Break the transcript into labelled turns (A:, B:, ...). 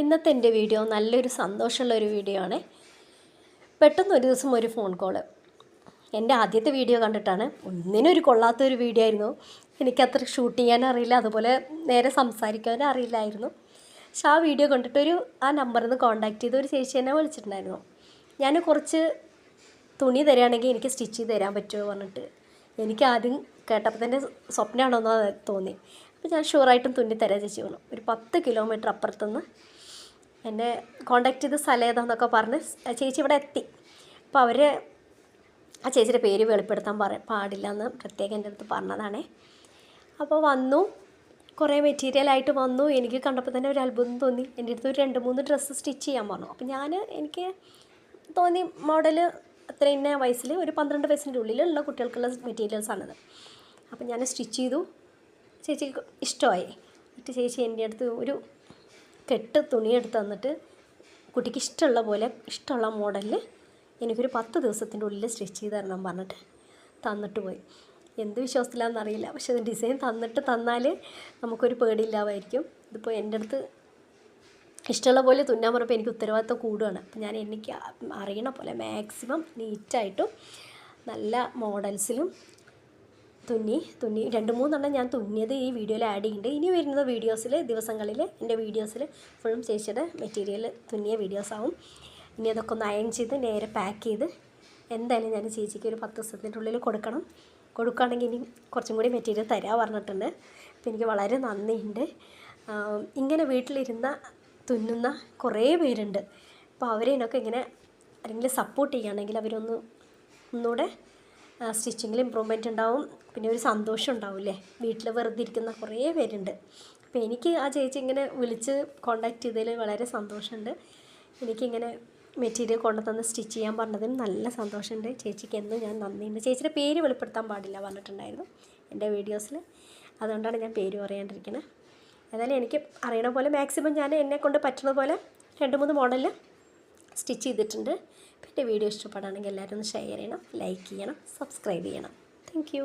A: ഇന്നത്തെ എൻ്റെ വീഡിയോ നല്ലൊരു സന്തോഷമുള്ളൊരു വീഡിയോ ആണ്. പെട്ടെന്ന് ഒരു ദിവസം ഒരു ഫോൺ കോള്. എൻ്റെ ആദ്യത്തെ വീഡിയോ കണ്ടിട്ടാണ്. ഒന്നിനൊരു കൊള്ളാത്തൊരു വീഡിയോ ആയിരുന്നു. എനിക്കത്ര ഷൂട്ട് ചെയ്യാൻ അറിയില്ല, അതുപോലെ നേരെ സംസാരിക്കാനും അറിയില്ലായിരുന്നു. പക്ഷെ ആ വീഡിയോ കണ്ടിട്ടൊരു ആ നമ്പറിൽ നിന്ന് കോൺടാക്ട് ചെയ്ത് ഒരു ചേച്ചി എന്നെ വിളിച്ചിട്ടുണ്ടായിരുന്നു. ഞാൻ കുറച്ച് തുണി തരികയാണെങ്കിൽ എനിക്ക് സ്റ്റിച്ച് ചെയ്ത് തരാൻ പറ്റുമോ പറഞ്ഞിട്ട്. എനിക്ക് ആദ്യം കേട്ടപ്പോൾ തന്നെ സ്വപ്നമാണോന്ന് തോന്നി. അപ്പോൾ ഞാൻ ഷുവറായിട്ടും തുന്നി തരാൻ ചേച്ചി വേണം. ഒരു 10 കിലോമീറ്റർ അപ്പുറത്തുനിന്ന് എന്നെ കോണ്ടാക്ട് ചെയ്ത് സ്ഥലം ഏതാണെന്നൊക്കെ പറഞ്ഞ് ചേച്ചി ഇവിടെ എത്തി. അപ്പോൾ അവർ ആ ചേച്ചിയുടെ പേര് വെളിപ്പെടുത്താൻ പാടില്ല എന്ന് പ്രത്യേകം എൻ്റെ അടുത്ത് പറഞ്ഞതാണേ. അപ്പോൾ വന്നു, കുറേ മെറ്റീരിയലായിട്ട് വന്നു. എനിക്ക് കണ്ടപ്പോൾ തന്നെ ഒരു അത്ഭുതം തോന്നി. എൻ്റെ അടുത്ത് ഒരു 2-3 ഡ്രസ്സ് സ്റ്റിച്ച് ചെയ്യാൻ പറഞ്ഞു. അപ്പോൾ എനിക്ക് തോന്നി മോഡൽ അത്ര ഇന്ന വയസ്സിൽ ഒരു 12 വയസ്സിൻ്റെ ഉള്ളിലുള്ള കുട്ടികൾക്കുള്ള മെറ്റീരിയൽസാണിത്. അപ്പോൾ ഞാൻ സ്റ്റിച്ച് ചെയ്തു. ചേച്ചിക്ക് ഇഷ്ടമായി. എന്നിട്ട് ചേച്ചി എൻ്റെ അടുത്ത് ഒരു കെട്ട് തുണിയെടുത്ത് തന്നിട്ട് കുട്ടിക്ക് ഇഷ്ടമുള്ള പോലെ ഇഷ്ടമുള്ള മോഡലിൽ എനിക്കൊരു 10 ദിവസത്തിൻ്റെ ഉള്ളിൽ സ്റ്റിച്ച് ചെയ്ത് തരണം പറഞ്ഞിട്ട് തന്നിട്ട് പോയി. എന്ത് വിശ്വാസത്തിലാണെന്നറിയില്ല, പക്ഷേ അത് ഡിസൈൻ തന്നാൽ നമുക്കൊരു പേടിയില്ലാമായിരിക്കും. ഇതിപ്പോൾ എൻ്റെ അടുത്ത് ഇഷ്ടമുള്ള പോലെ തുന്നാൻ പറഞ്ഞപ്പോൾ എനിക്ക് ഉത്തരവാദിത്വം കൂടുകയാണ്. അപ്പോൾ ഞാൻ എനിക്ക് അറിയണ പോലെ മാക്സിമം നീറ്റായിട്ടും നല്ല മോഡൽസിലും തുന്നി 2-3 ഞാൻ തുന്നിയത് ഈ വീഡിയോയിൽ ആഡ് ചെയ്യുന്നുണ്ട്. ഇനി വരുന്ന ദിവസങ്ങളിൽ എൻ്റെ വീഡിയോസിൽ ഫുള്ളും ചേച്ചിയുടെ മെറ്റീരിയൽ തുന്നിയ വീഡിയോസാവും. ഇനി അതൊക്കെ ഒന്ന് അയൺ ചെയ്ത് നേരെ പാക്ക് ചെയ്ത് എന്തായാലും ഞാൻ ചേച്ചിക്ക് ഒരു 10 ദിവസത്തിൻ്റെ ഉള്ളിൽ കൊടുക്കുകയാണെങ്കിൽ ഇനി കുറച്ചും കൂടി മെറ്റീരിയൽ തരാൻ പറഞ്ഞിട്ടുണ്ട്. അപ്പോൾ എനിക്ക് വളരെ നന്ദിയുണ്ട്. ഇങ്ങനെ വീട്ടിലിരുന്ന തുന്നുന്ന കുറേ പേരുണ്ട്. അപ്പോൾ അവരേനൊക്കെ ഇങ്ങനെ ആരെങ്കിലും സപ്പോർട്ട് ചെയ്യുകയാണെങ്കിൽ ഒന്നുകൂടെ സ്റ്റിച്ചിങ്ങിൽ ഇമ്പ്രൂവ്മെൻറ്റ് ഉണ്ടാവും. പിന്നെ ഒരു സന്തോഷം ഉണ്ടാവില്ലേ, വീട്ടിൽ വെറുതെ ഇരിക്കുന്ന കുറേ പേരുണ്ട്. അപ്പോൾ എനിക്ക് ആ ചേച്ചി ഇങ്ങനെ വിളിച്ച് കോണ്ടാക്ട് ചെയ്തതിൽ വളരെ സന്തോഷമുണ്ട്. എനിക്കിങ്ങനെ മെറ്റീരിയൽ കൊണ്ടുതന്ന് സ്റ്റിച്ച് ചെയ്യാൻ പറഞ്ഞതിന് നല്ല സന്തോഷമുണ്ട്. ചേച്ചിക്ക് എന്നും ഞാൻ നന്ദിയുണ്ട്. ചേച്ചിയുടെ പേര് വെളിപ്പെടുത്താൻ പാടില്ല പറഞ്ഞിട്ടുണ്ടായിരുന്നു എൻ്റെ വീഡിയോസിൽ, അതുകൊണ്ടാണ് ഞാൻ പേര് പറയാണ്ടിരിക്കുന്നത്. ഏതായാലും എനിക്ക് അറിയണ പോലെ മാക്സിമം ഞാൻ എന്നെക്കൊണ്ട് പറ്റുന്ന പോലെ 2-3 മോഡലിൽ സ്റ്റിച്ച് ചെയ്തിട്ടുണ്ട്. പിന്നെ വീഡിയോ ഇഷ്ടപ്പെടുകയാണെങ്കിൽ എല്ലാവരും ഒന്ന് ഷെയർ ചെയ്യണം, ലൈക്ക് ചെയ്യണം, സബ്സ്ക്രൈബ് ചെയ്യണം. Thank you.